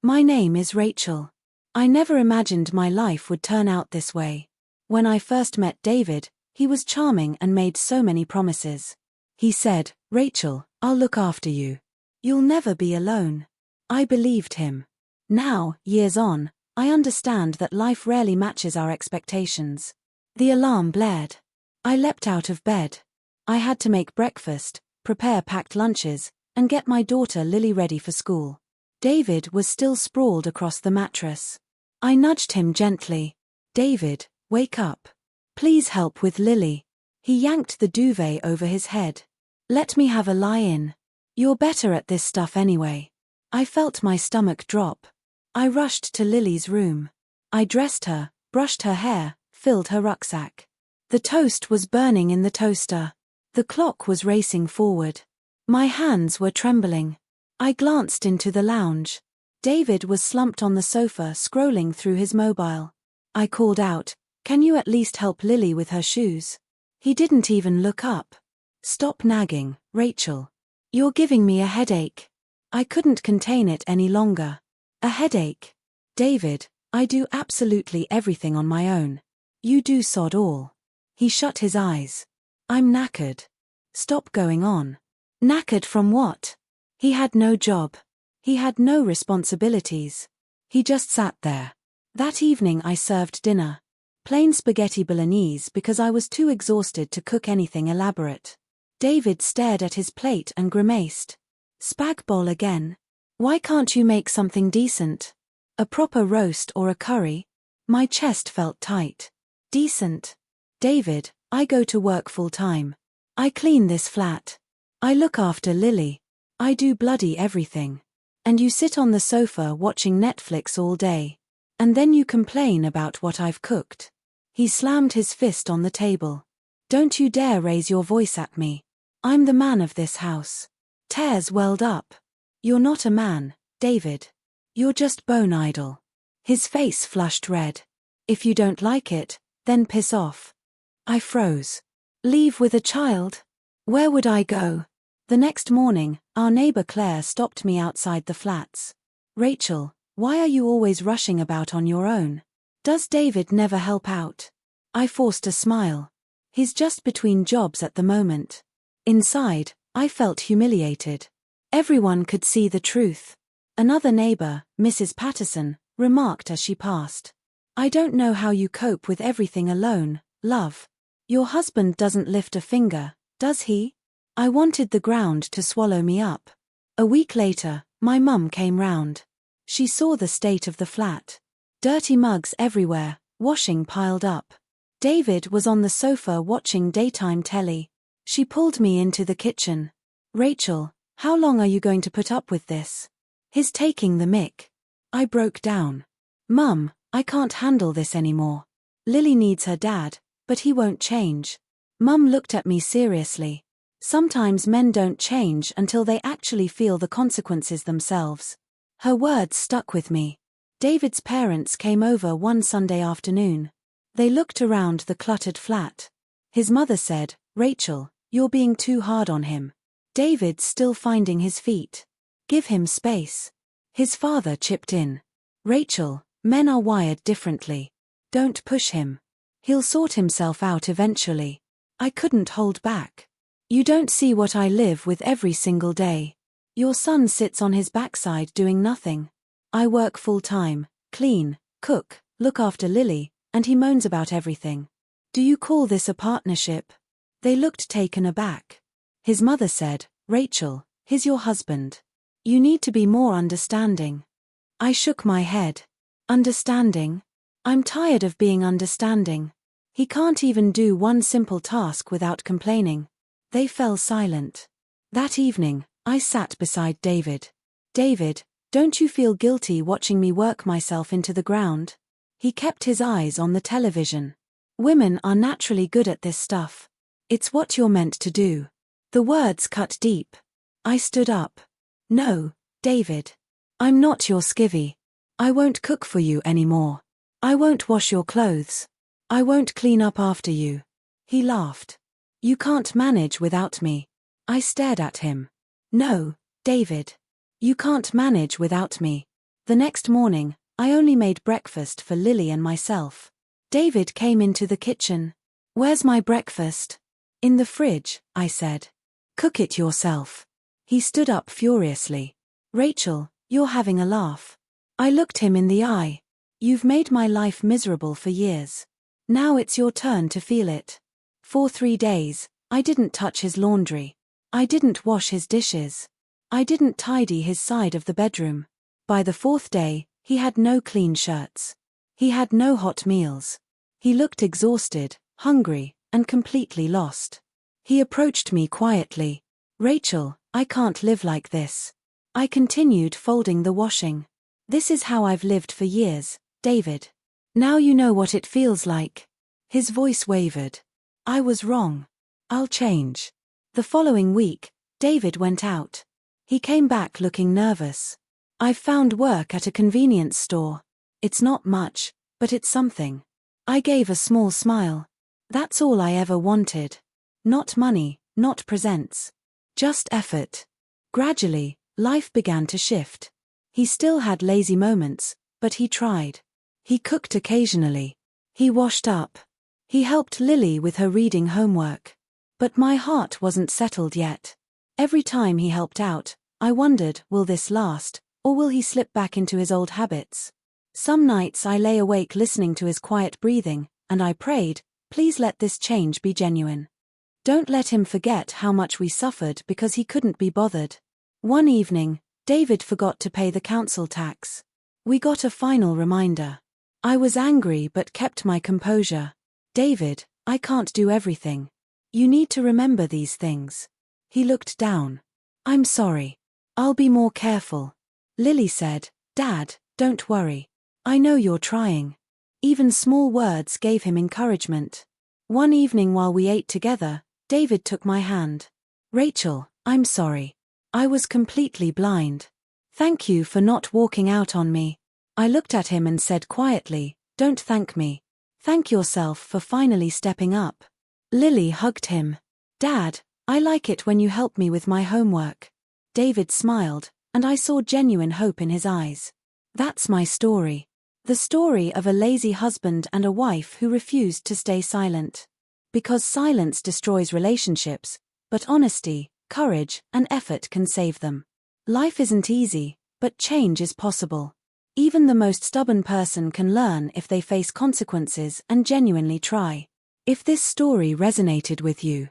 My name is Rachel. I never imagined my life would turn out this way. When I first met David, he was charming and made so many promises. He said, "Rachel, I'll look after you. You'll never be alone." I believed him. Now, years on, I understand that life rarely matches our expectations. The alarm blared. I leapt out of bed. I had to make breakfast, prepare packed lunches, and get my daughter Lily ready for school. David was still sprawled across the mattress. I nudged him gently. "David, wake up. Please help with Lily." He yanked the duvet over his head. "Let me have a lie-in. You're better at this stuff anyway." I felt my stomach drop. I rushed to Lily's room. I dressed her, brushed her hair, filled her rucksack. The toast was burning in the toaster. The clock was racing forward. My hands were trembling. I glanced into the lounge. David was slumped on the sofa scrolling through his mobile. I called out, "Can you at least help Lily with her shoes?" He didn't even look up. "Stop nagging, Rachel. You're giving me a headache." I couldn't contain it any longer. A headache? "David, I do absolutely everything on my own. You do sod all." He shut his eyes. "I'm knackered." "Stop going on." Knackered from what? He had no job. He had no responsibilities. He just sat there. That evening I served dinner. Plain spaghetti bolognese because I was too exhausted to cook anything elaborate. David stared at his plate and grimaced. "Spag bol again? Why can't you make something decent? A proper roast or a curry?" My chest felt tight. "Decent? David, I go to work full-time. I clean this flat. I look after Lily. I do bloody everything. And you sit on the sofa watching Netflix all day. And then you complain about what I've cooked." He slammed his fist on the table. "Don't you dare raise your voice at me. I'm the man of this house." Tears welled up. "You're not a man, David. You're just bone idle." His face flushed red. "If you don't like it, then piss off." I froze. Leave with a child? Where would I go? The next morning, our neighbor Claire stopped me outside the flats. "Rachel, why are you always rushing about on your own? Does David never help out?" I forced a smile. "He's just between jobs at the moment." Inside, I felt humiliated. Everyone could see the truth. Another neighbor, Mrs. Patterson, remarked as she passed. "I don't know how you cope with everything alone, love. Your husband doesn't lift a finger, does he?" I wanted the ground to swallow me up. A week later, my mum came round. She saw the state of the flat. Dirty mugs everywhere, washing piled up. David was on the sofa watching daytime telly. She pulled me into the kitchen. "Rachel, how long are you going to put up with this? He's taking the mick." I broke down. "Mum, I can't handle this anymore. Lily needs her dad, but he won't change." Mum looked at me seriously. Sometimes men don't change until they actually feel the consequences themselves. Her words stuck with me. David's parents came over one Sunday afternoon. They looked around the cluttered flat. His mother said, "Rachel, you're being too hard on him. David's still finding his feet. Give him space." His father chipped in. "Rachel, men are wired differently. Don't push him. He'll sort himself out eventually." I couldn't hold back. "You don't see what I live with every single day. Your son sits on his backside doing nothing. I work full-time, clean, cook, look after Lily, and he moans about everything. Do you call this a partnership?" They looked taken aback. His mother said, "Rachel, he's your husband. You need to be more understanding." I shook my head. "Understanding? I'm tired of being understanding. He can't even do one simple task without complaining." They fell silent. That evening, I sat beside David. "David, don't you feel guilty watching me work myself into the ground?" He kept his eyes on the television. "Women are naturally good at this stuff. It's what you're meant to do." The words cut deep. I stood up. "No, David. I'm not your skivvy. I won't cook for you anymore. I won't wash your clothes. I won't clean up after you." He laughed. "You can't manage without me." I stared at him. "No, David. You can't manage without me. The next morning, I only made breakfast for Lily and myself. David came into the kitchen. "Where's my breakfast?" "In the fridge," I said. "Cook it yourself." He stood up furiously. "Rachel, you're having a laugh." I looked him in the eye. "You've made my life miserable for years. Now it's your turn to feel it." For 3 days, I didn't touch his laundry. I didn't wash his dishes. I didn't tidy his side of the bedroom. By the 4th day, he had no clean shirts. He had no hot meals. He looked exhausted, hungry, and completely lost. He approached me quietly. "Rachel, I can't live like this." I continued folding the washing. "This is how I've lived for years, David. Now you know what it feels like." His voice wavered. "I was wrong. I'll change." The following week, David went out. He came back looking nervous. "I've found work at a convenience store. It's not much, but it's something." I gave a small smile. That's all I ever wanted. Not money, not presents. Just effort. Gradually, life began to shift. He still had lazy moments, but he tried. He cooked occasionally. He washed up. He helped Lily with her reading homework. But my heart wasn't settled yet. Every time he helped out, I wondered, will this last, or will he slip back into his old habits? Some nights I lay awake listening to his quiet breathing, and I prayed, please let this change be genuine. Don't let him forget how much we suffered because he couldn't be bothered. One evening, David forgot to pay the council tax. We got a final reminder. I was angry but kept my composure. "David, I can't do everything. You need to remember these things." He looked down. "I'm sorry. I'll be more careful." Lily said, "Dad, don't worry. I know you're trying." Even small words gave him encouragement. One evening while we ate together, David took my hand. "Rachel, I'm sorry. I was completely blind. Thank you for not walking out on me." I looked at him and said quietly, "Don't thank me. Thank yourself for finally stepping up." Lily hugged him. "Dad, I like it when you help me with my homework." David smiled, and I saw genuine hope in his eyes. That's my story. The story of a lazy husband and a wife who refused to stay silent. Because silence destroys relationships, but honesty, courage, and effort can save them. Life isn't easy, but change is possible. Even the most stubborn person can learn if they face consequences and genuinely try. If this story resonated with you,